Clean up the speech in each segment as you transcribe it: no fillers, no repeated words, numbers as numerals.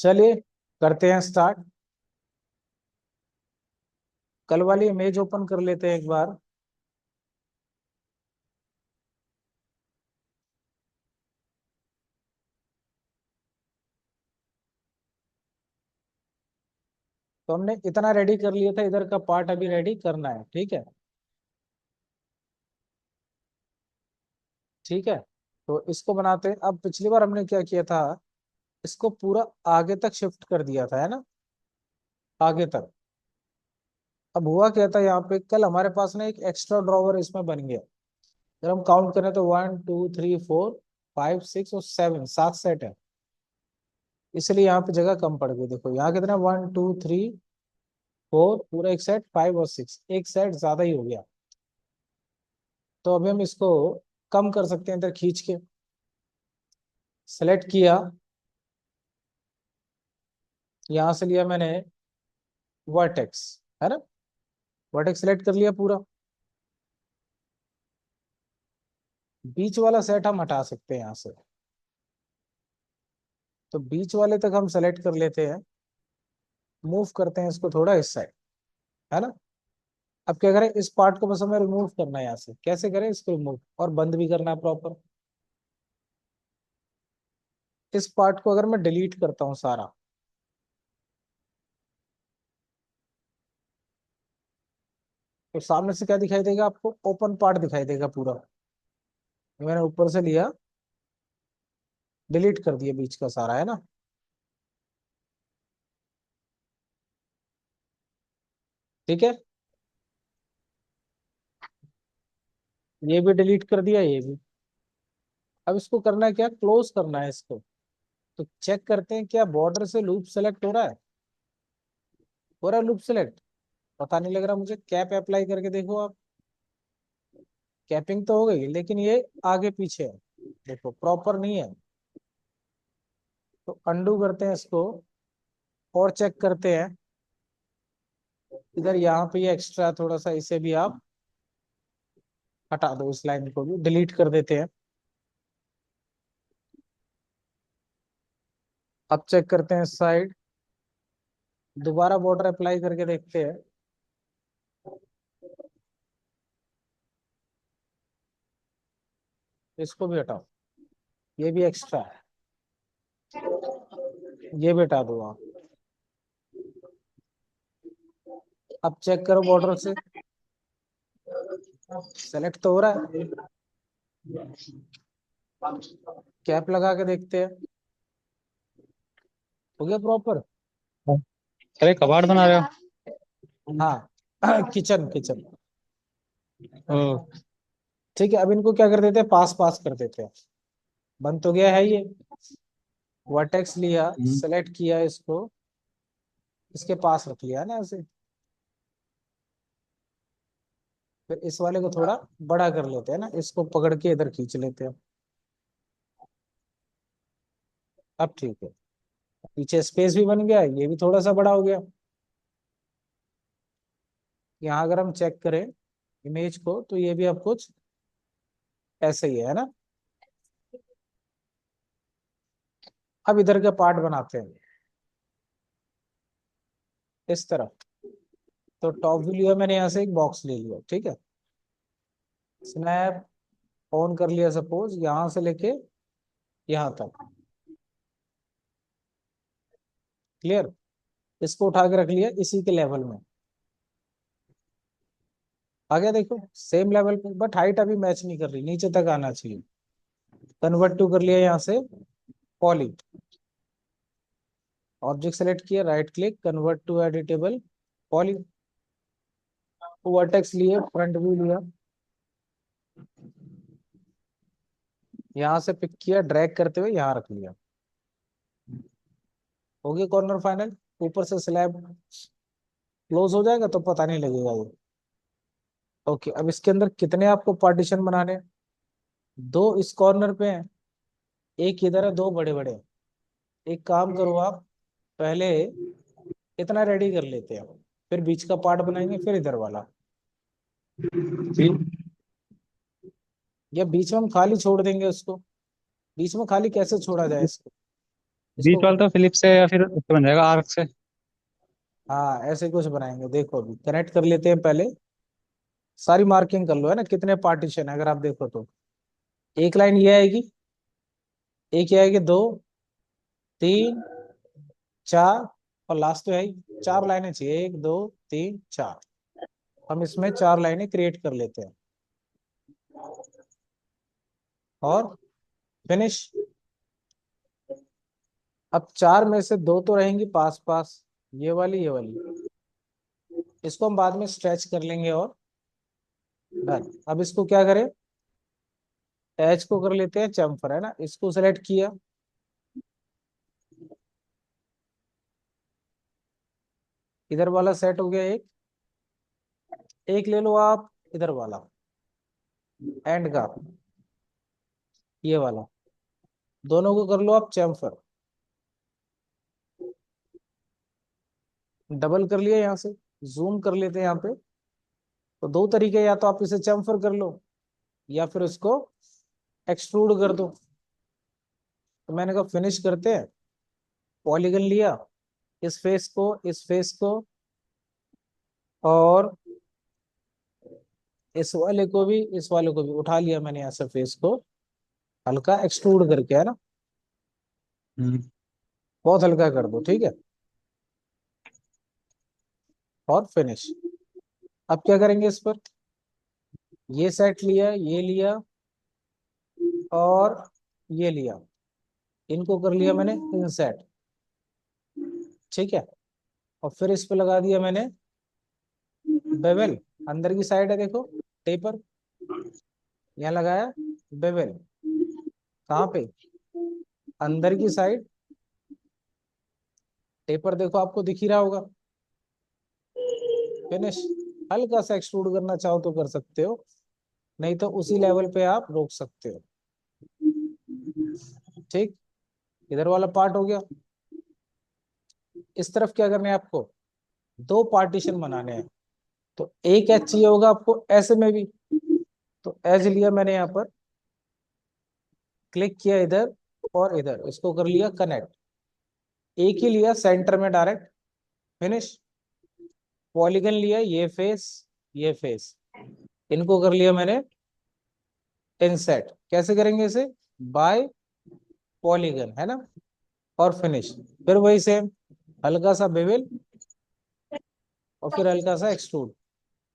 चलिए करते हैं स्टार्ट। कल वाली इमेज ओपन कर लेते हैं एक बार। तो हमने इतना रेडी कर लिया था, इधर का पार्ट अभी रेडी करना है। ठीक है, ठीक है। तो इसको बनाते हैं। अब पिछली बार हमने क्या किया था, इसको पूरा आगे तक शिफ्ट कर दिया था, है ना, आगे तक। अब हुआ क्या था, यहाँ पे कल हमारे पास ना एक एक्स्ट्रा ड्रॉवर इसमें बन गया। अगर हम काउंट करें तो 1 2 3 4 5 6 और 7, 7 सेट है। इसलिए यहाँ पे जगह कम पड़ गई। देखो यहाँ कितना, 1 2 3 4, पूरा एक सेट, 5 और 6, एक सेट ज्यादा ही हो गया। तो अभी हम इसको कम कर सकते हैं, इधर खींच के सेलेक्ट किया। यहां से लिया मैंने वर्टेक्स, है ना, वर्टेक्स सेलेक्ट कर लिया पूरा। बीच वाला सेट हम हटा सकते हैं यहाँ से। तो बीच वाले तक हम सेलेक्ट कर लेते हैं, मूव करते हैं इसको थोड़ा इस साइड, है ना। अब क्या करें, इस पार्ट को बस हमें रिमूव करना है यहाँ से। कैसे करें इसको रिमूव, और बंद भी करना है प्रॉपर। इस पार्ट को अगर मैं डिलीट करता हूँ सारा, तो सामने से क्या दिखाई देगा आपको, ओपन पार्ट दिखाई देगा पूरा। मैंने ऊपर से लिया, डिलीट कर दिया बीच का सारा, है ना। ठीक है, ये भी डिलीट कर दिया, ये भी। अब इसको करना है क्या, क्लोज करना है इसको। तो चेक करते हैं क्या बॉर्डर से लूप सेलेक्ट हो रहा है। हो रहा है लूप सेलेक्ट, पता नहीं लग रहा मुझे। कैप अप्लाई करके देखो आप, कैपिंग तो हो गई लेकिन ये आगे पीछे है, देखो प्रॉपर नहीं है। तो अंडू करते हैं इसको, और चेक करते हैं इधर, यहाँ पे ये एक्स्ट्रा थोड़ा सा, इसे भी आप हटा दो, इस लाइन को भी डिलीट कर देते हैं। अब चेक करते हैं साइड, दोबारा बॉर्डर अप्लाई करके देखते हैं। इसको भी हटाओ, ये भी एक्स्ट्रा है, ये भी हटा दो आप। अब चेक करो बॉर्डर से, सेलेक्ट तो हो रहा है। कैप लगा के देखते हैं, हो गया प्रॉपर। अरे कबाड़ बना रहे हाँ किचन किचन। हो। ठीक है, अब इनको क्या कर देते हैं, पास पास कर देते हैं। बन तो गया है ये। वर्टेक्स लिया, सेलेक्ट किया इसको, इसके पास रख लिया ना ऐसे। फिर इस वाले को थोड़ा बड़ा कर लेते हैं ना, इसको पकड़ के इधर खींच लेते हैं। अब ठीक है, पीछे स्पेस भी बन गया, ये भी थोड़ा सा बड़ा हो गया। यहाँ अगर हम चेक करें इमेज को, तो ये भी अब कुछ ऐसे ही है ना। अब इधर का पार्ट बनाते हैं इस तरफ। तो टॉप व्यू लिया मैंने, यहाँ से एक बॉक्स ले लिया, ठीक है। स्नैप ऑन कर लिया, सपोज यहाँ से लेके यहाँ तक, क्लियर। इसको उठा के रख लिया इसी के लेवल में। आ गया, देखो सेम लेवल पे, बट हाइट अभी मैच नहीं कर रही, नीचे तक आना चाहिए। कन्वर्ट टू कर लिया यहाँ से पॉली, ऑब्जेक्ट सेलेक्ट किया, right click, convert to editable poly. Vertex लिए, फ्रंट व्यू लिया, यहाँ से पिक किया, ड्रैग करते हुए यहाँ रख लिया। हो गया कॉर्नर फाइनल। ऊपर से स्लैब क्लोज हो जाएगा तो पता नहीं लगेगा ये। ओके, अब इसके अंदर कितने आपको पार्टीशन बनाने हैं? दो इस कॉर्नर पे हैं, एक इधर है, दो बड़े बड़े। एक काम करो आप, पहले इतना रेडी कर लेते हैं, फिर बीच का पार्ट बनाएंगे, फिर इधर वाला। ठीक। या बीच में हम खाली छोड़ देंगे उसको। बीच में खाली कैसे छोड़ा जाए इसको, बीच इसको वाला तो फिलिप से या फिर उससे बन जाएगा आर्क से। हाँ ऐसे कुछ बनाएंगे। देखो अभी कनेक्ट कर लेते हैं पहले। सारी मार्किंग कर लो, है ना, कितने पार्टीशन है अगर आप देखो तो। एक लाइन ये आएगी, एक ये आएगी, दो, तीन, चार, और लास्ट तो है ही। चार लाइनें चाहिए, एक, दो, तीन, चार। हम इसमें चार लाइनें क्रिएट कर लेते हैं और फिनिश। अब चार में से दो तो रहेंगी पास पास, ये वाली, ये वाली। इसको हम बाद में स्ट्रेच कर लेंगे और डन। अब इसको क्या करें, एच को कर लेते हैं चम्फर, है ना, इसको सेलेक्ट किया, इधर वाला सेट हो गया एक। एक ले लो आप इधर वाला, एंड का, ये वाला। दोनों को कर लो आप चैम्फर। डबल कर लिया, यहाँ से जूम कर लेते हैं यहाँ पे। तो दो तरीके, या तो आप इसे चैम्फर कर लो या फिर उसको एक्सट्रूड कर दो। तो मैंने कहा फिनिश करते हैं। पॉलीगन लिया, इस फेस को, इस फेस को, और इस वाले को भी, इस वाले को भी उठा लिया मैंने ऐसे फेस को, हल्का एक्सट्रूड करके, है ना। हम्म। बहुत हल्का कर दो, ठीक है, और फिनिश। अब क्या करेंगे इस पर, ये सेट लिया, ये लिया, और ये लिया, इनको कर लिया मैंने इनसेट, ठीक है। और फिर इस पे लगा दिया मैंने बेवल। अंदर की साइड है देखो, टेपर, यहाँ लगाया बेवल। कहाँ पे, अंदर की साइड। टेपर देखो आपको दिख ही रहा होगा। फिनिश। हल्का सा एक्सट्रूड करना चाहो तो कर सकते हो, नहीं तो उसी लेवल पे आप रोक सकते हो। ठीक, इधर वाला पार्ट हो गया। इस तरफ क्या करना है आपको, दो पार्टीशन बनाने हैं। तो एक एच चाहिए होगा आपको ऐसे में भी। तो एज लिया मैंने यहाँ पर, क्लिक किया इधर और इधर, इसको कर लिया कनेक्ट। एक ही लिया सेंटर में डायरेक्ट, फिनिश। पॉलीगन लिया, ये फेस, ये फेस, इनको कर लिया मैंने इनसेट। कैसे करेंगे इसे, बाय पॉलीगन, है ना, और फिनिश। फिर वही सेम, हल्का सा बेवल और फिर हल्का सा एक्सट्रूड।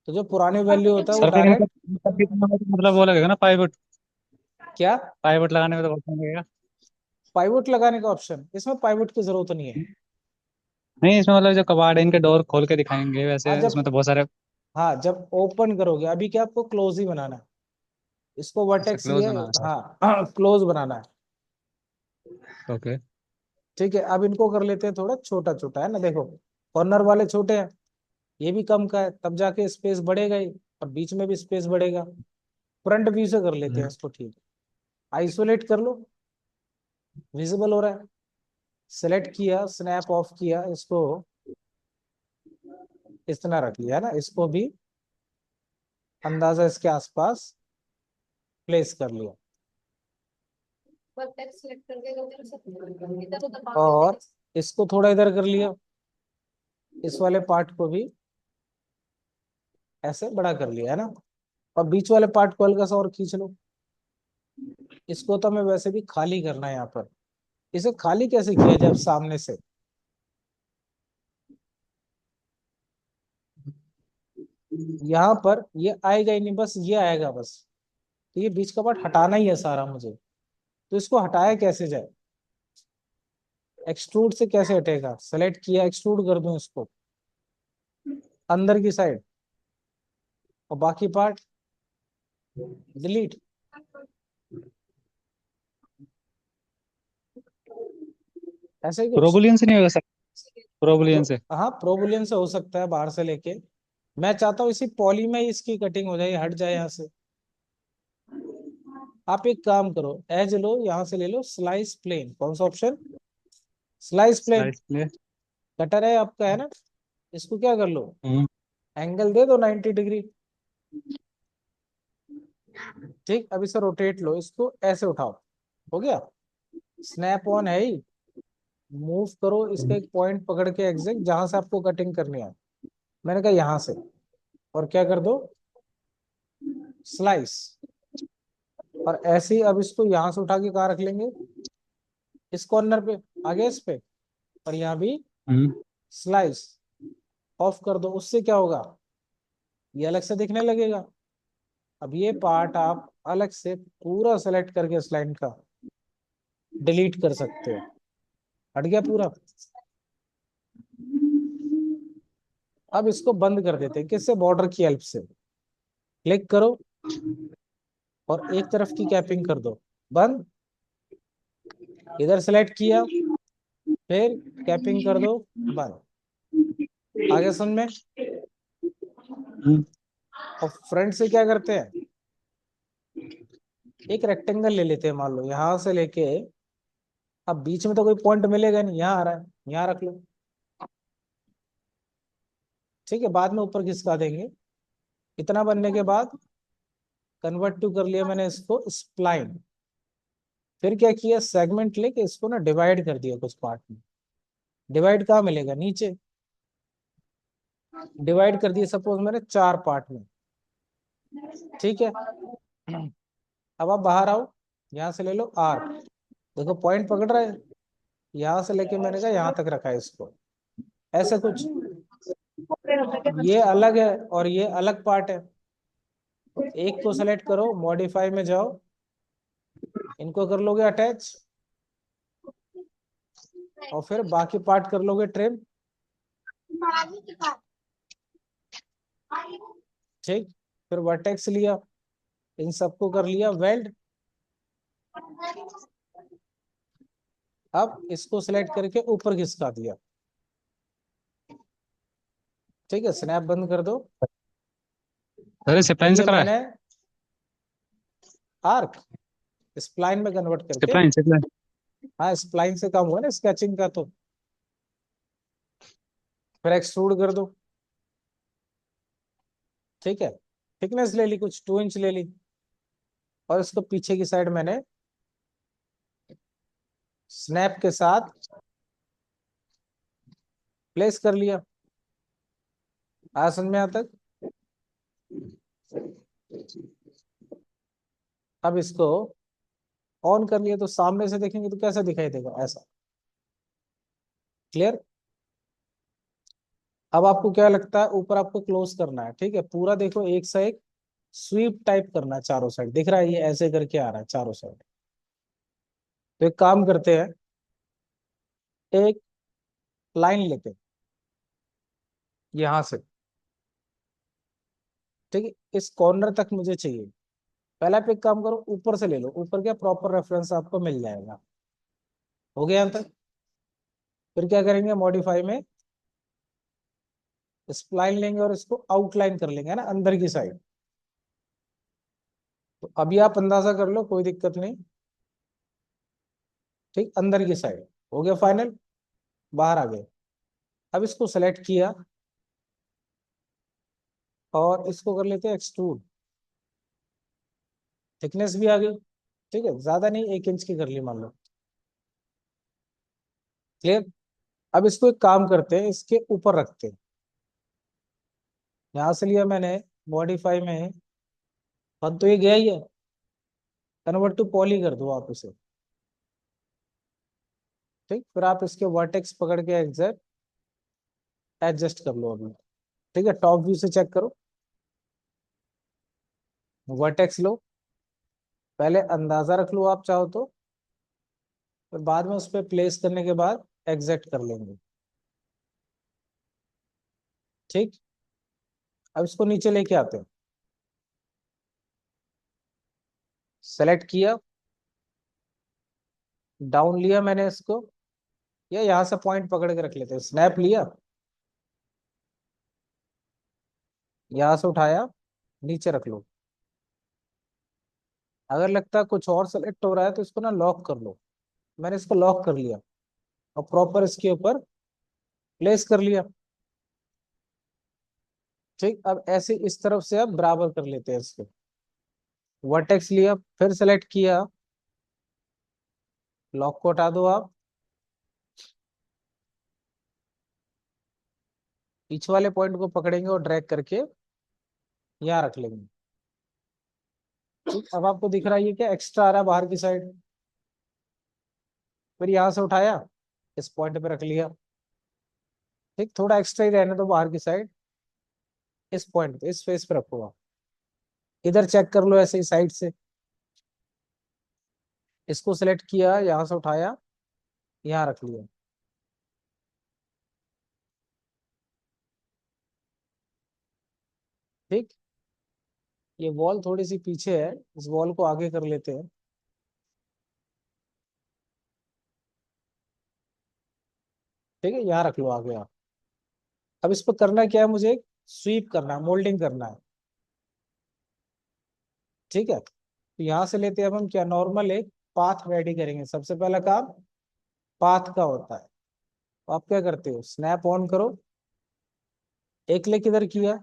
तो जो पुराने वैल्यू होता है वो सर फिर डायरेक्ट। मतलब वो लगेगा ना पाइवट। क्या, पाइवट लगाने में तो बहुत टाइम लगेगा। पाइवट लगाने का ऑप्शन, इसमें पाइवट की जरूरत नहीं है। नहीं इसमें मतलब जो कबाड़ है इनके डोर खोल के दिखाएंगे हाँ वैसे जब, उसमें तो बहुत सारे। हाँ जब ओपन करोगे, अभी क्या आपको क्लोज ही बनाना है। इसको अच्छा वर्टेक्स क्लोज लिए, बनाना है हाँ क्लोज बनाना है। सर। ओके। ठीक है, अब इनको कर लेते हैं थोड़ा छोटा छोटा, है ना, देखो कॉर्नर वाले छोटे हैं, ये भी कम का है, तब जाके स्पेस बढ़ेगा ही, और बीच में भी स्पेस बढ़ेगा। फ्रंट व्यू से कर लेते हैं इसको, ठीक है। आइसोलेट कर लो, विजिबल हो रहा है। सेलेक्ट किया, स्नैप ऑफ किया, इसको इस तरह रख लिया, है ना, इसको भी अंदाजा इसके आसपास प्लेस कर लिया। और इसको थोड़ा इधर कर लिया, इस वाले पार्ट को भी ऐसे बड़ा कर लिया, है ना। और बीच वाले पार्ट को हल्का सा और खींच लो। इसको तो हमें वैसे भी खाली करना है यहाँ पर। इसे खाली कैसे किया जाए, अब सामने से, यहाँ पर ये आएगा ही नहीं, बस ये आएगा बस। तो ये बीच का पार्ट हटाना ही है सारा मुझे। तो इसको हटाया कैसे जाए, एक्सट्रूड से कैसे हटेगा, सेलेक्ट किया, एक्सट्रूड कर दूं इसको अंदर की साइड, और बाकी पार्ट डिलीट। ऐसे ही कुछ। प्रोबुलियन से नहीं होगा सर। प्रोबुलियन तो से। हाँ प्रोबुलियन से हो सकता है, बाहर से लेके। मैं चाहता हूँ इसी पॉली में ही इसकी कटिंग हो जाए, हट जाए यहाँ से। आप एक काम करो, एज लो, यहाँ से ले लो स्लाइस प्लेन, कौन सा option, slice plane. Slice play. Cutter है आपका, है ना, इसको क्या कर लो, हम्म। एंगल दे दो 90 डिग्री। ठीक, अब इसे रोटेट लो, इसको ऐसे उठाओ, हो गया। स्नैप ऑन है ही, मूव करो इसका एक पॉइंट पकड़ के एग्जैक्ट जहां से आपको कटिंग करनी है। मैंने कहा यहां से, और क्या कर दो, स्लाइस। और ऐसे ही अब इसको यहां से उठा के कहाँ रख लेंगे, इस कॉर्नर पे, आगे इस पे, और यहाँ भी हम्म। स्लाइस। ऑफ कर दो, उससे क्या होगा, ये अलग से दिखने लगेगा। अब ये पार्ट आप अलग से पूरा सेलेक्ट करके इस लाइन का डिलीट कर सकते हो। हट गया पूरा। अब इसको बंद कर देते हैं, किससे, बॉर्डर की हेल्प से। क्लिक करो और एक तरफ की कैपिंग कर दो, बंद। इधर सेलेक्ट किया, फिर कैपिंग कर दो, बंद। आगे समझ में। हम्म। और फ्रंट से क्या करते हैं, एक रेक्टेंगल ले लेते हैं, मान लो यहां से लेके, अब बीच में तो कोई पॉइंट मिलेगा नहीं, यहाँ आ रहा है, यहाँ रख लो। ठीक है, बाद में ऊपर खिसका देंगे। इतना बनने के बाद कन्वर्ट टू कर लिया मैंने इसको स्प्लाइन। फिर क्या किया, सेगमेंट लेके इसको ना डिवाइड कर दिया कुछ पार्ट में। डिवाइड कहाँ मिलेगा, नीचे। डिवाइड कर दिया सपोज मैंने 4 पार्ट में। ठीक है। अब आप बाहर आओ, यहाँ से ले लो आर्क। देखो पॉइंट पकड़ रहा है, यहाँ से लेके मैंने कहा यहाँ तक रखा है इसको, ऐसा कुछ। ये अलग है और ये अलग पार्ट है। एक को सेलेक्ट करो, मॉडिफाई में जाओ, इनको कर लोगे अटैच, और फिर बाकी पार्ट कर लोगे ट्रिम। ठीक। फिर वर्टेक्स लिया, इन सबको कर लिया वेल्ड। अब इसको सिलेक्ट करके ऊपर खिसका दिया। ठीक है, स्नैप बंद कर दो। अरे और सिपलाइन से ये करा है। मैंने आर्क स्प्लाइन में कन्वर्ट करके, सिपलाइन सिपलाइन। हाँ स्प्लाइन से काम हुआ ना स्केचिंग का, तो फिर एक्सट्रूड कर दो। ठीक है, थिकनेस ले ली कुछ 2 इंच ले ली, और इसको पीछे की साइड मैंने स्नैप के साथ प्लेस कर लिया। आया समझ में, यहाँ तक। अब इसको ऑन कर लिया तो सामने से देखेंगे तो कैसा दिखाई देगा, ऐसा। क्लियर। अब आपको क्या लगता है, ऊपर आपको क्लोज करना है, ठीक है, पूरा देखो एक से एक स्वीप टाइप करना है, चारों साइड दिख रहा है, ये ऐसे करके आ रहा है चारों साइड। तो एक काम करते हैं, एक लाइन लेते हैं यहां से। ठीक है, इस कॉर्नर तक मुझे चाहिए। पहले आप एक काम करो, ऊपर से ले लो, ऊपर क्या प्रॉपर रेफरेंस आपको मिल जाएगा। हो गया यहाँ तक। फिर क्या करेंगे, मॉडिफाई में स्प्लाइन लेंगे और इसको आउटलाइन कर लेंगे, है ना, अंदर की साइड। तो अभी आप अंदाजा कर लो, कोई दिक्कत नहीं। ठीक, अंदर की साइड हो गया फाइनल, बाहर आ गए। अब इसको सेलेक्ट किया और इसको कर लेते हैं एक्सट्रूड। थिकनेस भी आ गई। ठीक है, ज्यादा नहीं, 1 इंच की कर ली मान लो। क्लियर। अब इसको एक काम करते हैं, इसके ऊपर रखते हैं। यहां से लिया मैंने मॉडिफाई में, अब तो ये गया ही है, कन्वर्ट टू पॉली कर दो आप इसे। ठीक, फिर आप इसके वर्टेक्स पकड़ के एग्जैक्ट एडजस्ट कर लो अभी। ठीक है, टॉप व्यू से चेक करो, वर्टेक्स लो, पहले अंदाजा रख लो आप चाहो तो, फिर बाद में उस पर प्लेस करने के बाद एग्जैक्ट कर लेंगे। ठीक। अब इसको नीचे लेके आते हैं, सेलेक्ट किया, डाउन लिया मैंने इसको, या यहाँ से पॉइंट पकड़ के रख लेते हैं, स्नैप लिया, यहाँ से उठाया, नीचे रख लो। अगर लगता है कुछ और सेलेक्ट हो रहा है तो इसको ना लॉक कर लो। मैंने इसको लॉक कर लिया और प्रॉपर इसके ऊपर प्लेस कर लिया। ठीक, अब ऐसे इस तरफ से अब बराबर कर लेते हैं इसको। वर्टेक्स लिया, फिर सेलेक्ट किया, लॉक को हटा दो आप, पीछे वाले पॉइंट को पकड़ेंगे और ड्रैग करके यहाँ रख लेंगे। ठीक, अब आपको दिख रहा है ये क्या एक्स्ट्रा आ रहा है बाहर की साइड। फिर यहाँ से उठाया, इस पॉइंट पे रख लिया। ठीक, थोड़ा एक्स्ट्रा ही रहने दो बाहर की साइड, इस पॉइंट पे, इस फेस पे रखूंगा। इधर चेक कर लो ऐसे ही साइड से, इसको सिलेक्ट किया, यहाँ से उठाया, यहाँ रख लिया। ठीक, ये वॉल थोड़ी सी पीछे है, इस वॉल को आगे कर लेते हैं। ठीक है, यहाँ रख लो आगे आप। अब इस पर करना क्या है, मुझे स्वीप करना है, मोल्डिंग करना है। ठीक है, तो यहाँ से लेते हैं अब हम क्या, नॉर्मल एक पाथ रेडी करेंगे। सबसे पहला काम पाथ का होता है। तो आप क्या करते हो, स्नैप ऑन करो, एक क्लिक इधर किया,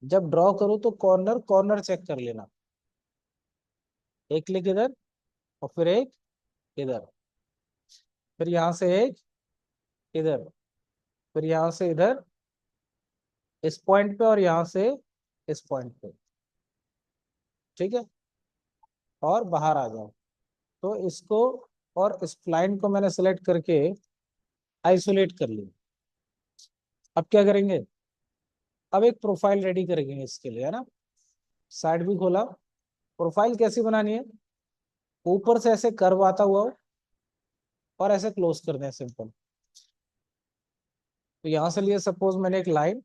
जब ड्रॉ करो तो कॉर्नर कॉर्नर चेक कर लेना। एक क्लिक इधर और फिर एक इधर, फिर यहाँ से एक इधर, फिर यहाँ से इधर इस पॉइंट पे, और यहाँ से इस पॉइंट पे। ठीक है, और बाहर आ जाओ। तो इसको और इस लाइन को मैंने सेलेक्ट करके आइसोलेट कर लिया। अब क्या करेंगे, अब एक प्रोफाइल रेडी करेंगे इसके लिए, है ना। साइड भी खोला। प्रोफाइल कैसी बनानी है, ऊपर से ऐसे कर्व आता हुआ हो और ऐसे क्लोज कर दें सिंपल। तो यहां से लिए सपोज मैंने एक लाइन,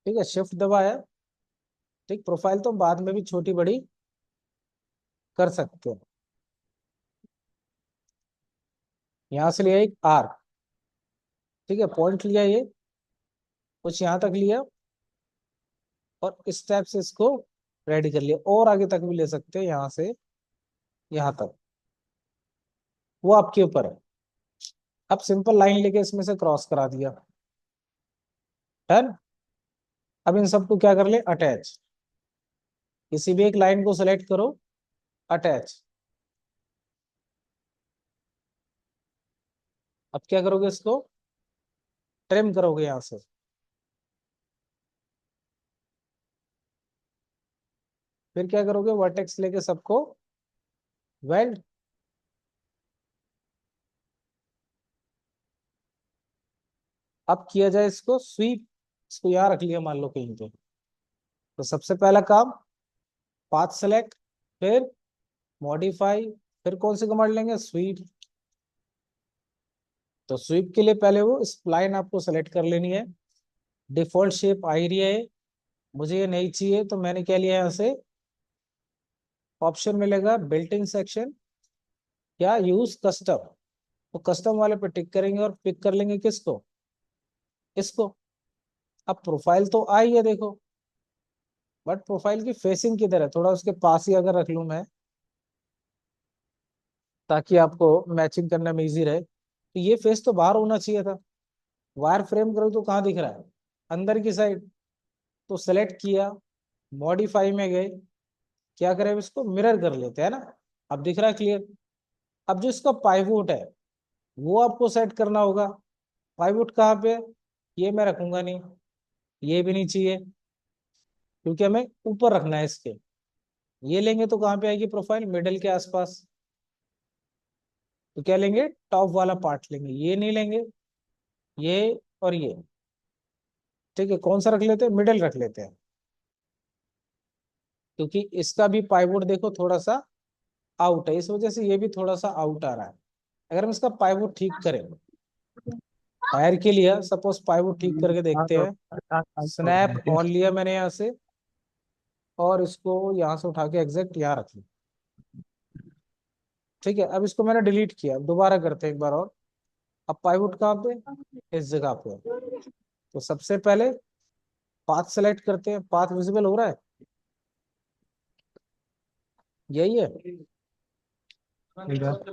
ठीक है, शिफ्ट दबाया। ठीक, प्रोफाइल तो बाद में भी छोटी बड़ी कर सकते हैं। यहां से लिया एक आर्क, ठीक है, पॉइंट लिया ये, कुछ यहां तक लिया, और इस टाइप से इसको रेडी कर लिया। और आगे तक भी ले सकते हैं, यहाँ से यहाँ तक, वो आपके ऊपर है। अब सिंपल लाइन लेके इसमें से क्रॉस करा दिया, डन। अब इन सबको क्या कर ले, अटैच। किसी भी एक लाइन को सेलेक्ट करो, अटैच। अब क्या करोगे, इसको ट्रिम करोगे यहाँ से। फिर क्या करोगे, वर्टेक्स लेके सबको वेल्ड। अब किया जाए इसको स्वीप, इसको यहाँ रख लिया मान लो कहीं पे। तो सबसे पहला काम पाथ सेलेक्ट, फिर मॉडिफाई, फिर कौन सी कमांड लेंगे, स्वीप। तो स्वीप के लिए पहले वो स्प्लाइन आपको सेलेक्ट कर लेनी है। डिफॉल्ट शेप आ ही रही है, मुझे ये नहीं चाहिए, तो मैंने क्या लिया यहाँ से, ऑप्शन मिलेगा बिल्ट इन सेक्शन या यूज कस्टम। तो कस्टम वाले पे टिक करेंगे और पिक कर लेंगे किसको, इसको। अब प्रोफाइल तो आई है देखो, बट प्रोफाइल की फेसिंग किधर है, थोड़ा उसके पास ही अगर रख लूं मैं, ताकि आपको मैचिंग करने में इजी रहे। तो ये फेस तो बाहर होना चाहिए था। वायर फ्रेम करो तो कहाँ दिख रहा है, अंदर की साइड। तो सेलेक्ट किया, मॉडिफाई में गए, क्या करें, अब इसको मिरर कर लेते हैं ना। अब दिख रहा है क्लियर। अब जो इसका पाइवोट है वो आपको सेट करना होगा। पाइवोट कहाँ पे है? ये मैं रखूंगा नहीं, ये भी नहीं चाहिए, क्योंकि हमें ऊपर रखना है इसके। ये लेंगे तो कहाँ पे आएगी प्रोफाइल, मिडल के आसपास। तो क्या लेंगे, टॉप वाला पार्ट लेंगे, ये नहीं लेंगे, ये और ये। ठीक है, कौन सा रख लेते हैं, मिडल रख लेते हैं, क्योंकि इसका भी पाइवोट देखो थोड़ा सा आउट है, इस वजह से ये भी थोड़ा सा आउट आ रहा है। अगर हम इसका पाइवोट ठीक करें, वायर के लिए सपोज पाइवोट ठीक करके देखते हैं। स्नैप ऑन लिया मैंने यहाँ से, और इसको यहाँ से उठा के एग्जैक्ट यहाँ रख लिया। ठीक है, अब इसको मैंने डिलीट किया, दोबारा करते हैं एक बार और। अब पाइवोट कहाँ पे, इस जगह पे है। तो सबसे पहले पाथ सेलेक्ट करते हैं, पाथ विजिबल हो रहा है, यही है।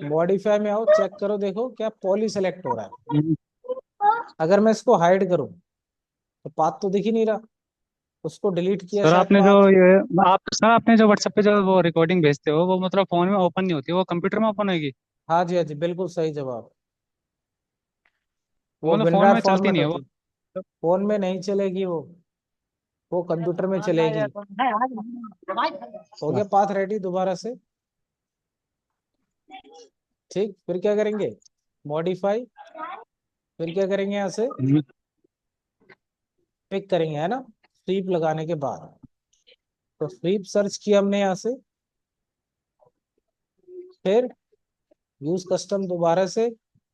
मॉडिफाई में आओ, चेक करो, देखो क्या पॉली सेलेक्ट हो रहा है। अगर मैं इसको हाइड करूं तो पाथ तो दिख ही नहीं रहा, उसको डिलीट किया सर शायद आपने जो पाथ। ये आप सर आपने जो व्हाट्सएप पे जो वो रिकॉर्डिंग भेजते हो वो मतलब फोन में ओपन नहीं होती, वो कंप्यूटर में ओपन होगी। हाँ जी, हाँ जी, बिल्कुल सही जवाब। वो मतलब फोन विनरार में चलती फॉर्मेट नहीं है होती वो। है। फोन में नहीं चलेगी वो कंप्यूटर में चलेगी। हो गया पाथ रेडी दोबारा से। ठीक, फिर क्या करेंगे, मॉडिफाई, फिर क्या करेंगे यहाँ से हम्म, पिक करेंगे, है ना, स्वीप लगाने के बाद। तो स्वीप सर्च किया हमने यहाँ से, फिर यूज कस्टम दोबारा से,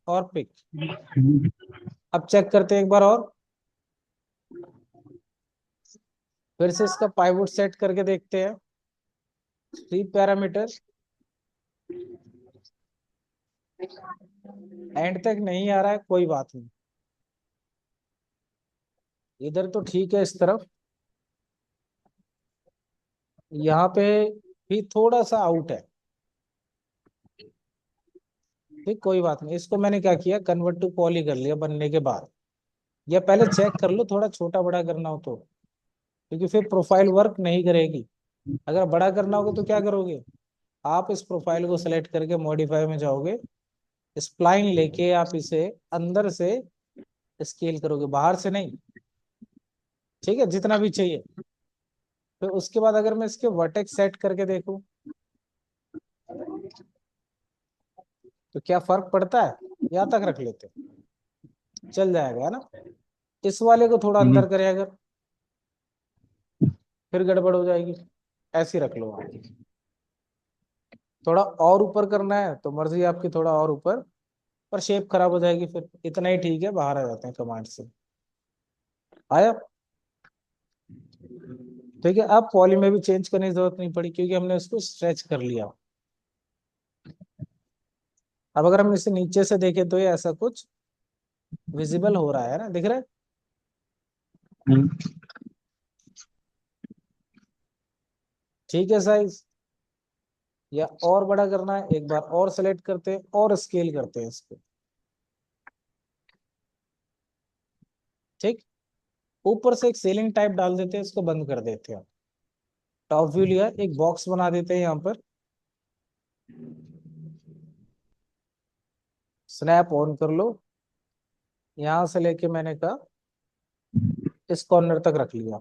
और पिक। हम्म, अब चेक करते हैं एक बार और, फिर से इसका पाइवोट सेट करके देखते हैं। स्वीप पैरामीटर एंड तक नहीं आ रहा है, कोई बात नहीं, इधर तो ठीक है इस तरफ, यहाँ पे भी थोड़ा सा आउट है। ठीक, कोई बात नहीं, इसको मैंने क्या किया, कन्वर्ट टू पॉली कर लिया बनने के बाद। या पहले चेक कर लो थोड़ा छोटा बड़ा करना हो तो, क्योंकि फिर प्रोफाइल वर्क नहीं करेगी। अगर बड़ा करना होगा तो क्या करोगे, आप इस प्रोफाइल को सेलेक्ट करके मॉडिफाई में जाओगे, स्प्लाइन लेके आप इसे अंदर से स्केल करोगे, बाहर से नहीं। ठीक है, जितना भी चाहिए। फिर उसके बाद अगर मैं इसके वर्टेक्स सेट करके देखूं तो क्या फर्क पड़ता है, यहाँ तक रख लेते हैं, चल जाएगा, है ना। इस वाले को थोड़ा हम्म, अंदर करें अगर, फिर गड़बड़ हो जाएगी। ऐसे ही रख लो आप। थोड़ा और ऊपर करना है तो मर्जी आपकी, थोड़ा और ऊपर, पर शेप खराब हो जाएगी, फिर इतना ही ठीक है, बाहर आ जाते हैं कमांड से। आया। ठीक है, अब पॉली में भी चेंज करने की जरूरत नहीं पड़ी, क्योंकि हमने उसको स्ट्रेच कर लिया। अब अगर हम इसे नीचे से देखें तो ये ऐसा कुछ विजिबल हो रहा है ना, दिख रहा है। हम्म, ठीक है साइज, या और बड़ा करना है, एक बार और सेलेक्ट करते हैं और स्केल करते हैं इसको। ठीक, ऊपर से एक सीलिंग टाइप डाल देते हैं, इसको बंद कर देते हैं। टॉप व्यू लिया, एक बॉक्स बना देते हैं यहाँ पर, स्नैप ऑन कर लो, यहां से लेके मैंने कहा इस कॉर्नर तक रख लिया।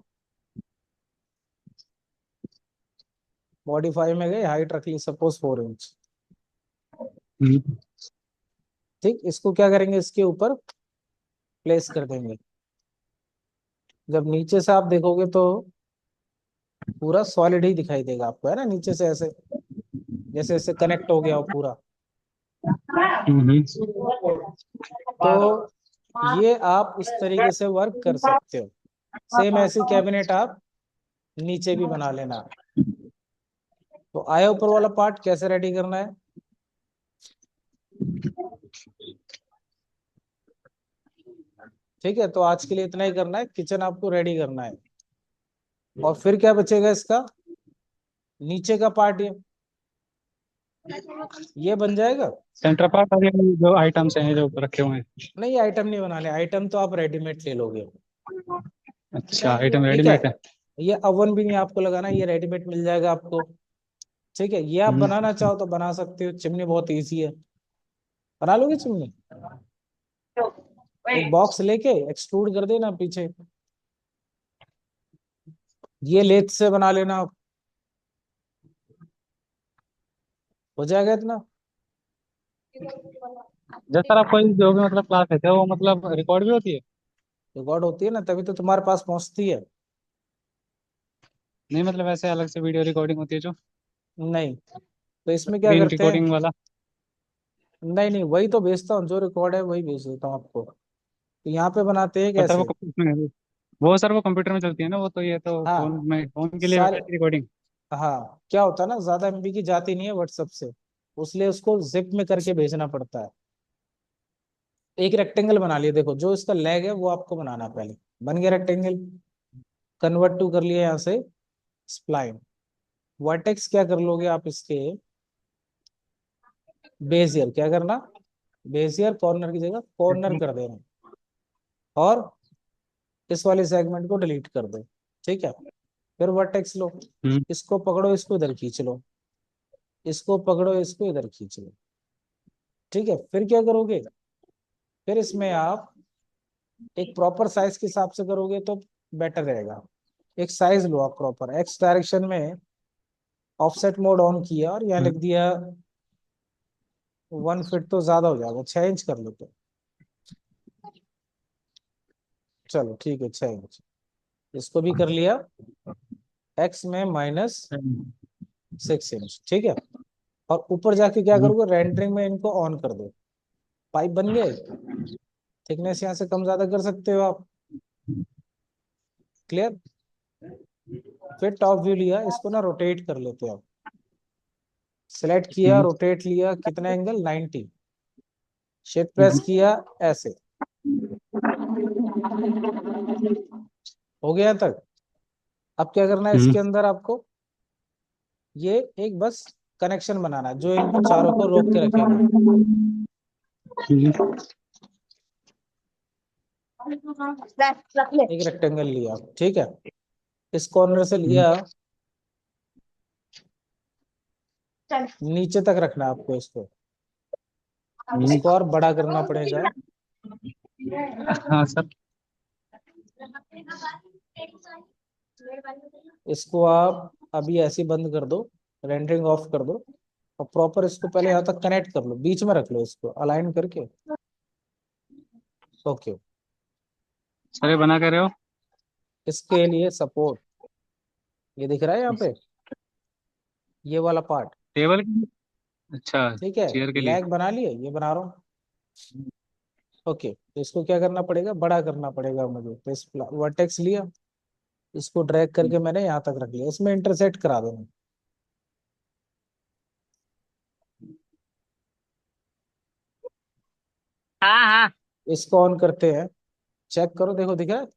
मॉडिफाई में गए, हाइट रख ली सपोज 4 इंच। हम्म, ठीक, इसको क्या करेंगे, इसके ऊपर प्लेस कर देंगे। जब नीचे से आप देखोगे तो पूरा सॉलिड ही दिखाई देगा आपको, है ना, नीचे से ऐसे जैसे जैसे कनेक्ट हो गया हो पूरा। हम्म, तो ये आप इस तरीके से वर्क कर सकते हो। सेम ऐसी कैबिनेट आप नीचे भी बना लेना। तो आया ऊपर वाला पार्ट कैसे रेडी करना है। ठीक है, तो आज के लिए इतना ही करना है, किचन आपको रेडी करना है। और फिर क्या बचेगा इसका, नीचे का पार्ट, ये बन जाएगा। सेंटर पार्ट और ये जो आइटम्स हैं जो रखे हुए हैं। नहीं, आइटम नहीं बनाने, आइटम तो आप रेडीमेड ले लोगे। अच्छा, आइटम ठीक है, रेडीमेड है। ये अवन भी नहीं आपको लगाना, ये रेडीमेड मिल जाएगा आपको। ठीक है, ये आप हम्म, बनाना चाहो तो बना सकते हो, चिमनी बहुत इजी है, बना लोगे चिमनी। एक बॉक्स लेके एक्सट्रूड कर देना पीछे, ये लेथ से बना लेना आप, हो जाएगा इतना। जब सर आप कोई जो भी मतलब क्लास लेते हो वो मतलब रिकॉर्ड भी होती है? रिकॉर्ड होती है ना, तभी तो तुम्हारे पास पहुंचती है। नहीं मतलब ऐसे अलग से वीडियो रिकॉर्डिंग होती है जो नहीं, तो इसमें क्या स्क्रीन करते हैं, रिकॉर्डिंग वाला? नहीं नहीं, वही तो भेजता हूँ, जो रिकॉर्ड है वही भेज देता हूँ आपको। तो यहाँ पे बनाते हैं पर सर वो कैसे। वो सर वो कंप्यूटर में चलती है ना वो, तो ये तो फोन हाँ, में, फोन के लिए सारे, वैसी रिकॉर्डिंग। हाँ, क्या होता है ना, ज्यादा एमबी की जाती नहीं है व्हाट्सएप से, उसलिए उसको जिप में करके भेजना पड़ता है। एक रेक्टेंगल बना लिया, देखो जो इसका लेग है वो आपको बनाना है पहले। बन गया रेक्टेंगल, कन्वर्ट टू कर लिया यहाँ से स्प्लाइन। वर्टेक्स क्या कर लोगे आप इसके, बेजियर क्या करना, बेजियर कॉर्नर की जगह कॉर्नर कर देना, और इस वाले सेगमेंट को डिलीट कर दो। ठीक है, फिर वर्टेक्स लो, हम्म, इसको पकड़ो, इसको इधर खींच लो, इसको पकड़ो, इसको इधर खींच लो। ठीक है, फिर क्या करोगे, फिर इसमें आप एक प्रॉपर साइज के हिसाब से करोगे तो बेटर रहेगा। एक साइज लो आप प्रॉपर, एक्स डायरेक्शन में ऑफसेट मोड ऑन किया और यहाँ लिख दिया 1 फीट, तो ज्यादा हो जाएगा, 6 इंच कर लो तो। चलो ठीक है, 6 इंच इसको भी कर लिया। एक्स में -6 इंच, ठीक है। और ऊपर जाके क्या करोगे, रेंडरिंग में इनको ऑन कर दो। पाइप बन गए। थिकनेस यहाँ से कम ज्यादा कर सकते हो आप। क्लियर। फिर टॉप व्यू लिया, इसको ना रोटेट कर लेते हो आप। सिलेक्ट किया, रोटेट लिया, कितना एंगल, 90। शिफ्ट प्रेस किया, ऐसे हो गया यहाँ तक। अब क्या करना है, इसके अंदर आपको ये एक बस कनेक्शन बनाना है जो इन चारों को रोक के रखेगा। एक रेक्टेंगल लिया, ठीक है। इस कॉर्नर से लिया, नीचे तक रखना है आपको इसको। इसको और बड़ा करना पड़ेगा। हाँ सर। इसको आप अभी ऐसे ही बंद कर दो, रेंडरिंग ऑफ कर दो, और प्रॉपर इसको पहले यहाँ तक कनेक्ट कर लो, बीच में रख लो इसको अलाइन करके। ओके। सर ये बना कर रहे हो? इसके लिए सपोर्ट ये दिख रहा है यहाँ पे, ये वाला पार्ट, टेबल की? अच्छा। ठीक है। चेयर के लिए। लैग बना लिए, ये बना रहा हूँ। ओके, तो इसको क्या करना पड़ेगा, बड़ा करना पड़ेगा मुझे। तो इस वर्टेक्स लिया, इसको ड्रैग करके मैंने यहाँ तक रख लिया, इसमें इंटरसेक्ट करा देना। हाँ हाँ। इसको ऑन करते हैं, चेक करो, देखो दिख रहा है,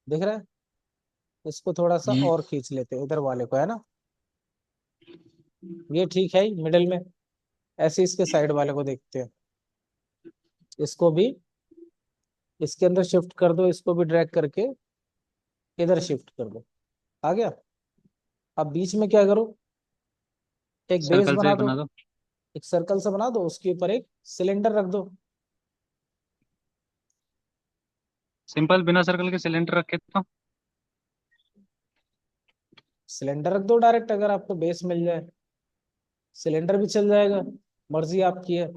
दिख रहा है। इसको थोड़ा सा और खींच लेते हैं इधर वाले को, है ना। ये ठीक है मिडिल में। ऐसे इसके साइड वाले को देखते हैं। इसको भी इसके अंदर शिफ्ट कर दो, इसको भी ड्रैग करके इधर शिफ्ट कर दो। आ गया। अब बीच में क्या करो, एक बेस सर्कल से बना दो, बना दो। एक सर्कल सा बना दो, उसके ऊपर एक सिलेंडर रख दो। सिंपल बिना सर्कल के सिलेंडर रखे तो? सिलेंडर रख दो डायरेक्ट, अगर आपको बेस मिल जाए सिलेंडर भी चल जाएगा, मर्जी आपकी है।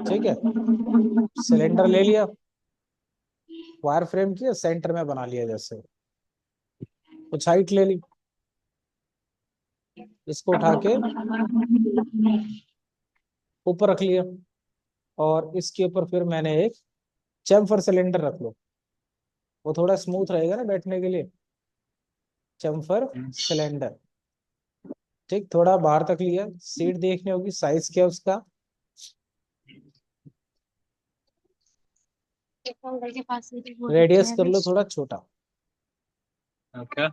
ठीक है, सिलेंडर ले लिया, वायर फ्रेम किया, सेंटर में बना लिया, जैसे कुछ हाइट ले ली, इसको उठा के ऊपर रख लिया। और इसके ऊपर फिर मैंने एक चैम्फर सिलेंडर रख लो, वो थोड़ा स्मूथ रहेगा ना बैठने के लिए। चैम्फर सिलेंडर, ठीक। थोड़ा बाहर तक लिया, सीट देखनी होगी, साइज क्या है उसका। रेडियस कर लो थोड़ा छोटा, क्या?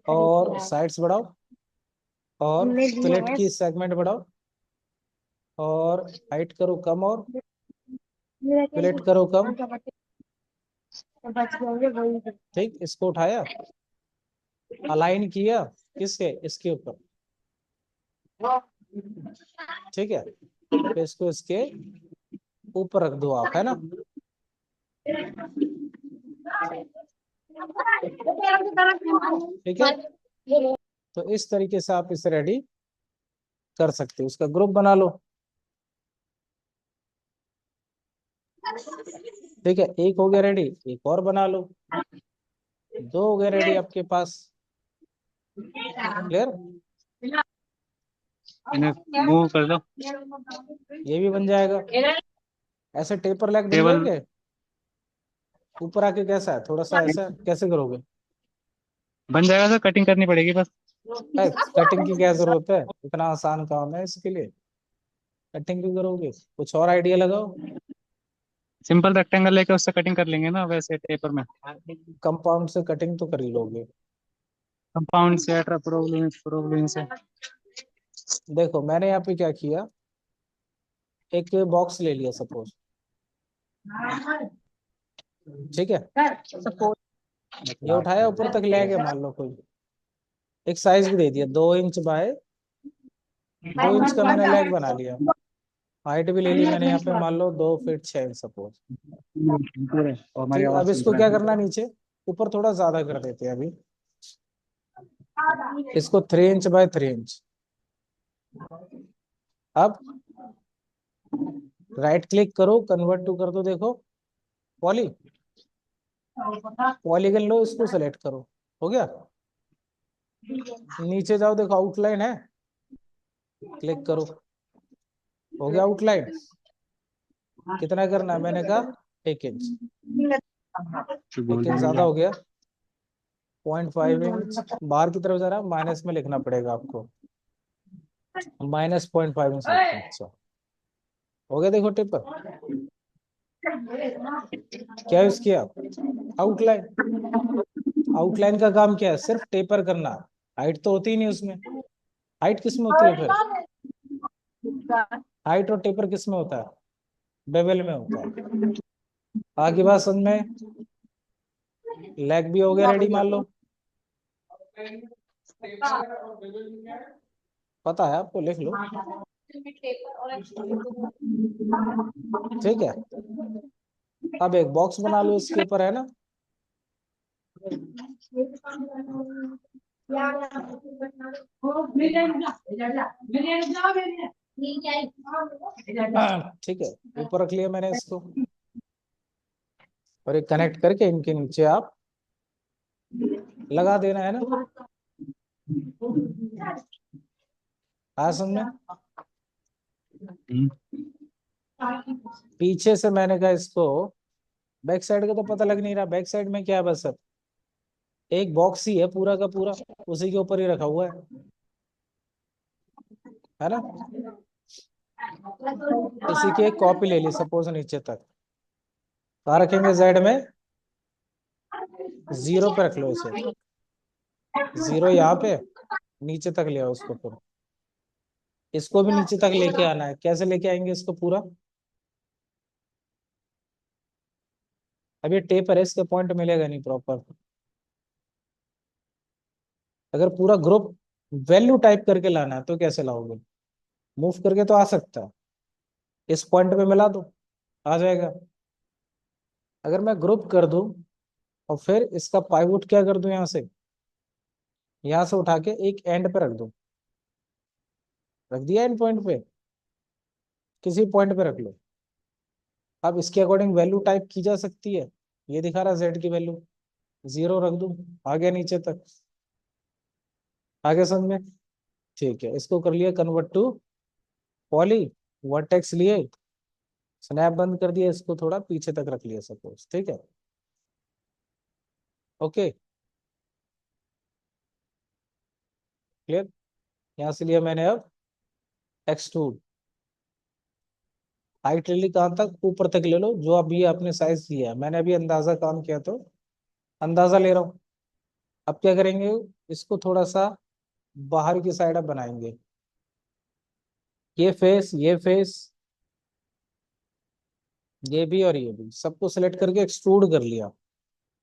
और साइड्स बढ़ाओ, और स्प्लिट की सेगमेंट बढ़ाओ, और हाइट करो कम, और स्प्लिट करो कम। ठीक, इसको उठाया, अलाइन किया, किसके, इसके ऊपर, ठीक है। फिर इसको इसके ऊपर रख दो आप, है ना। ठीक है, तो इस तरीके से आप इसे रेडी कर सकते हो। उसका ग्रुप बना लो। ठीक है, एक हो गया रेडी, एक और बना लो। दो हो गए रेडी आपके पास। क्लियर। इन्हें मूव कर दो। ये भी बन जाएगा। ऐसे टेपर लैग बन टेबल जाएंगे। ऊपर आके कैसा है, थोड़ा सा ऐसा कैसे करोगे। बन जाएगा सर, कटिंग करनी पड़ेगी बस। कटिंग की क्या जरूरत है, इतना आसान काम है इसके लिए। कटिंग क्यों करोगे, कुछ और आइडिया लगाओ। सिंपल रेक्टेंगल लेके उससे कटिंग कर लेंगे ना, वैसे पेपर में। कंपाउंड से कटिंग तो कर ही लोगे। कंपाउंड से प्रोवलिन प्रोवलिन से। देखो मैंने यहाँ पे क्या किया, एक बॉक्स ले लिया सपोज, ठीक है। ये उठाया, ऊपर तक ले गया मान लो कोई, एक साइज भी दे दिया, 2 इंच बाय 2 इंच का मैंने लेग बना लिया। हाइट भी ले ली मैंने यहाँ पे, मान लो 2 फीट 6 इंच सपोज। पूरे और हमारी ठीक, आवाज अब सुन इसको रहा क्या है। करना है, नीचे ऊपर थोड़ा ज्यादा कर देते हैं अभी, इसको 3 इंच बाय 3 इंच। अब राइट क्लिक करो, कन्वर्ट टू कर दो, देखो पॉली, पॉलीगन लो, इसको सेलेक्ट करो, हो गया। नीचे जाओ, देखो आउटलाइन है, क्लिक करो, हो गया आउटलाइन। कितना करना है, मैंने कहा 1 इंच, बोल 1 इंच रही ज्यादा है। हो गया। 0.5 इंच बाहर की तरफ जा रहा है, माइनस में लिखना पड़ेगा आपको, -0.5 इंच लिखते हैं। अच्छा, हो गया, देखो टिप पर क्या यूज किया, आउटलाइन। आउटलाइन का काम क्या है, सिर्फ टेपर करना, हाइट तो होती ही नहीं उसमें। हाइट किस में होती है फिर, हाइट और टेपर किस में होता है, बेवल में होता है। आगे बात समझ में, लेग भी हो गया रेडी, मान लो पता है आपको, लिख लो, ठीक है। अब एक बॉक्स बना लो इसके ऊपर, है ना। ठीक है, ऊपर रख लिया मैंने इसको, और एक कनेक्ट करके इनके नीचे आप लगा देना, है ना। हाँ समझ में, पीछे से मैंने कहा इसको, बैक साइड का तो पता लग नहीं रहा, बैक साइड में क्या है, बस अब एक बॉक्स ही है पूरा का पूरा, उसी के ऊपर ही रखा हुआ है ना। इसी की एक कॉपी ले ली सपोज, नीचे तक कहाँ रखेंगे, जेड में 0 पे रख लो इसे, 0 यहाँ पे, नीचे तक ले आओ इसको पूरा, इसको भी नीचे तक लेके आना है। कैसे लेके आएंगे इसको पूरा, अब ये टेपर है, इसके पॉइंट मिलेगा नहीं प्रॉपर। अगर पूरा ग्रुप वैल्यू टाइप करके लाना है तो कैसे लाओगे, मूव करके तो आ सकता है, इस पॉइंट पे मिला दो, आ जाएगा। अगर मैं ग्रुप कर दूं और फिर इसका पाइवोट क्या कर दूं, यहाँ से उठा के एक एंड पे रख दूं, रख दिया एंड पॉइंट पे, किसी पॉइंट पे रख लो। अब इसके अकॉर्डिंग वैल्यू टाइप की जा सकती है, ये दिखा रहा है जेड की वैल्यू, 0 रख दूं, आ गया नीचे तक, आगे समझ में। ठीक है, इसको कर लिया कन्वर्ट टू पॉली, वर्टेक्स लिए, स्नैप बंद कर दिया, इसको थोड़ा पीछे तक रख लिया सपोज, ठीक है, ओके क्लियर। यहाँ से लिया मैंने अब एक्सट्रूड, हाइट ले ली कहाँ तक, ऊपर तक ले लो, जो अभी आपने साइज दिया है, मैंने अभी अंदाजा काम किया तो अंदाजा ले रहा हूँ। अब क्या करेंगे, इसको थोड़ा सा बाहर की साइड अब बनाएंगे, ये फेस, ये भी और ये भी, सबको सिलेक्ट करके एक्सट्रूड कर लिया,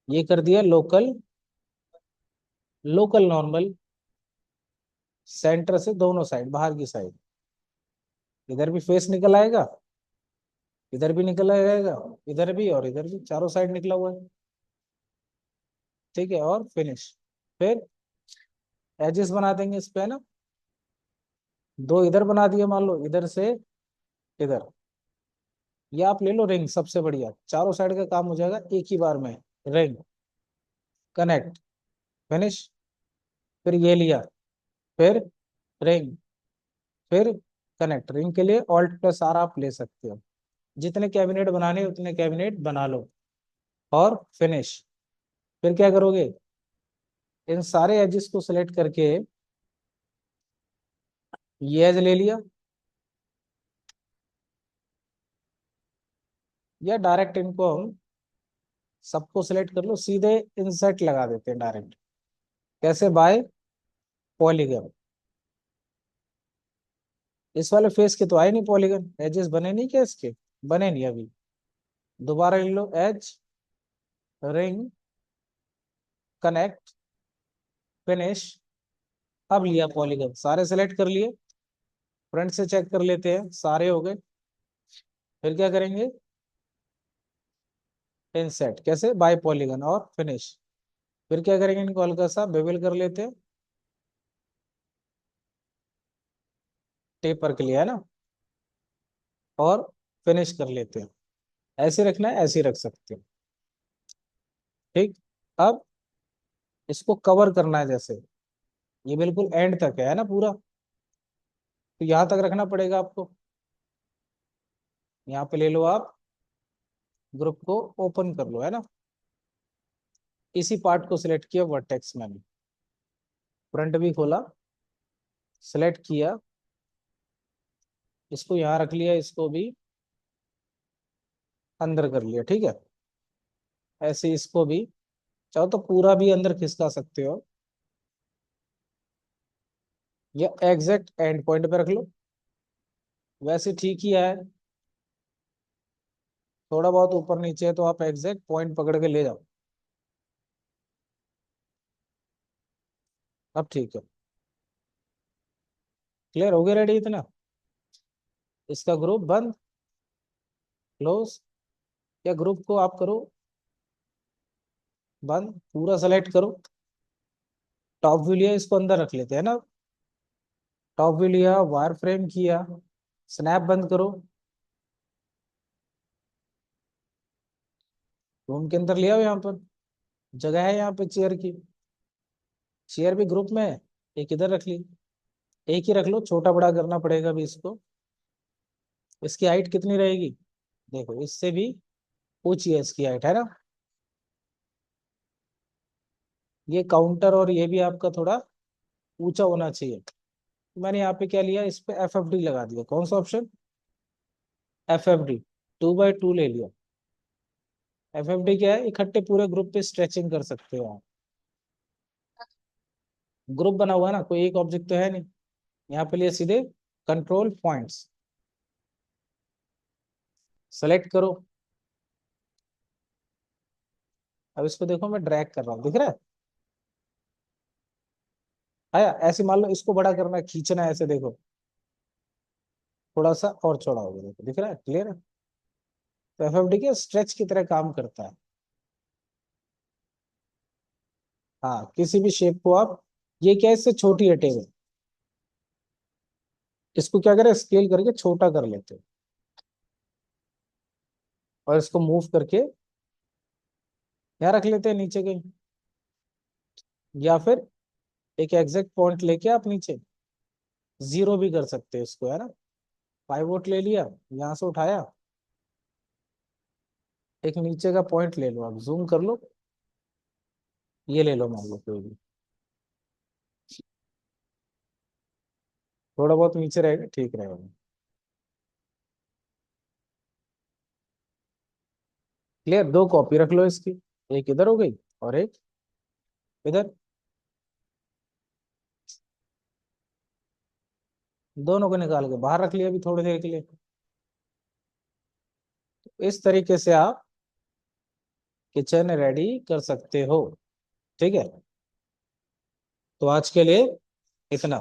ये कर दिया लोकल, लोकल नॉर्मल, सेंटर से दोनों साइड, बाहर की साइड, इधर भी फेस निकल आएगा, इधर भी निकल आएगा, इधर भी और इधर भी, चारों साइड निकला हुआ है, ठीक है, और फिनिश। फिर एजेस बना देंगे इस पे, है ना, 2 इधर बना दिए, मान लो इधर से इधर, ये आप ले लो रिंग, सबसे बढ़िया, चारों साइड का काम हो जाएगा एक ही बार में, रिंग, कनेक्ट, फिनिश। फिर ये लिया, फिर रिंग, फिर कनेक्ट, रिंग के लिए ऑल्ट प्लस आर आप ले सकते हो, जितने कैबिनेट बनाने उतने कैबिनेट बना लो, और फिनिश। फिर क्या करोगे, इन सारे एजेस को सिलेक्ट करके ये एज ले लिया, या डायरेक्ट इनको हम सबको सिलेक्ट कर लो, सीधे इंसर्ट लगा देते हैं डायरेक्ट, कैसे, बाय पॉलीगन। इस वाले फेस के तो आए नहीं पॉलीगन, एजेस बने नहीं क्या इसके, बने नहीं अभी, दोबारा ले लो एज, रिंग, कनेक्ट, फिनिश। अब लिया पॉलीगन, सारे सेलेक्ट कर लिए, फ्रंट से चेक कर लेते हैं, सारे हो गए, फिर क्या करेंगे, इंसेट कैसे, बाय पॉलीगन और फिनिश। फिर क्या करेंगे, इनको हल्का सा बेवल कर लेते हैं टेपर के लिए, है ना, और फिनिश कर लेते हैं। ऐसे रखना है, ऐसे ही रख सकते हो। ठीक। अब इसको कवर करना है, जैसे ये बिल्कुल एंड तक है ना पूरा, तो यहां तक रखना पड़ेगा आपको। यहाँ पे ले लो आप, ग्रुप को ओपन कर लो, है ना, इसी पार्ट को सिलेक्ट किया वर्टेक्स में, फ्रंट भी खोला, सिलेक्ट किया, इसको यहाँ रख लिया, इसको भी अंदर कर लिया, ठीक है। ऐसे इसको भी चाहो तो पूरा भी अंदर खिसका सकते हो, या एग्जैक्ट एंड पॉइंट पे रख लो, वैसे ठीक ही है। थोड़ा बहुत ऊपर नीचे है तो आप एग्जैक्ट पॉइंट पकड़ के ले जाओ। अब ठीक है, क्लियर हो गया, रेडी इतना। इसका ग्रुप बंद, क्लोज, या ग्रुप को आप करो बंद, पूरा सेलेक्ट करो। टॉप व्यू लिया, इसको अंदर रख लेते हैं ना। टॉप व्यू लिया, वायर फ्रेम किया, स्नैप बंद करो, रूम के अंदर ले आओ। यहाँ पर जगह है, यहाँ पे चेयर की, चेयर भी ग्रुप में है, एक इधर रख ली। एक ही रख लो, छोटा बड़ा करना पड़ेगा अभी इसको। इसकी हाइट कितनी रहेगी, देखो इससे भी ऊंची है इसकी हाइट, है ना। ये काउंटर और ये भी आपका थोड़ा ऊंचा होना चाहिए। मैंने यहाँ पे क्या लिया, इस पे एफ एफ डी लगा दिया। कौन सा option, F F D, 2x2 ले लिया। एफ एफ डी क्या है, इकट्ठे पूरे ग्रुप पे स्ट्रेचिंग कर सकते हो आप। ग्रुप बना हुआ है ना, कोई एक ऑब्जेक्ट तो है नहीं। यहाँ पे लिए सीधे कंट्रोल पॉइंट्स, सेलेक्ट करो। अब इसको देखो, मैं ड्रैग कर रहा हूँ, दिख रहा है, आया। ऐसे मान लो इसको बड़ा करना है, खींचना है, ऐसे देखो, थोड़ा सा और चौड़ा हो गया, देखो दिख रहा है, क्लियर है। तो एफ एफ डी के स्ट्रेच की तरह काम करता है। हाँ, किसी भी शेप को आप, ये क्या है, इससे छोटी है टेबल, इसको क्या करें, स्केल करके छोटा कर लेते हैं, और इसको मूव करके यहाँ रख लेते हैं नीचे कहीं, या फिर एक एग्जैक्ट पॉइंट लेके आप नीचे जीरो भी कर सकते हैं इसको, है ना। पाइवोट ले लिया, यहाँ से उठाया, एक नीचे का पॉइंट ले लो, आप जूम कर लो, ये ले लो मान लो कोई भी, थोड़ा बहुत नीचे रहेगा, ठीक रहेगा। क्लियर, दो कॉपी रख लो इसकी, एक इधर हो गई और एक इधर, दोनों को निकाल के बाहर रख लिया अभी थोड़ी देर के लिए। इस तरीके से आप किचन रेडी कर सकते हो, ठीक है। तो आज के लिए इतना।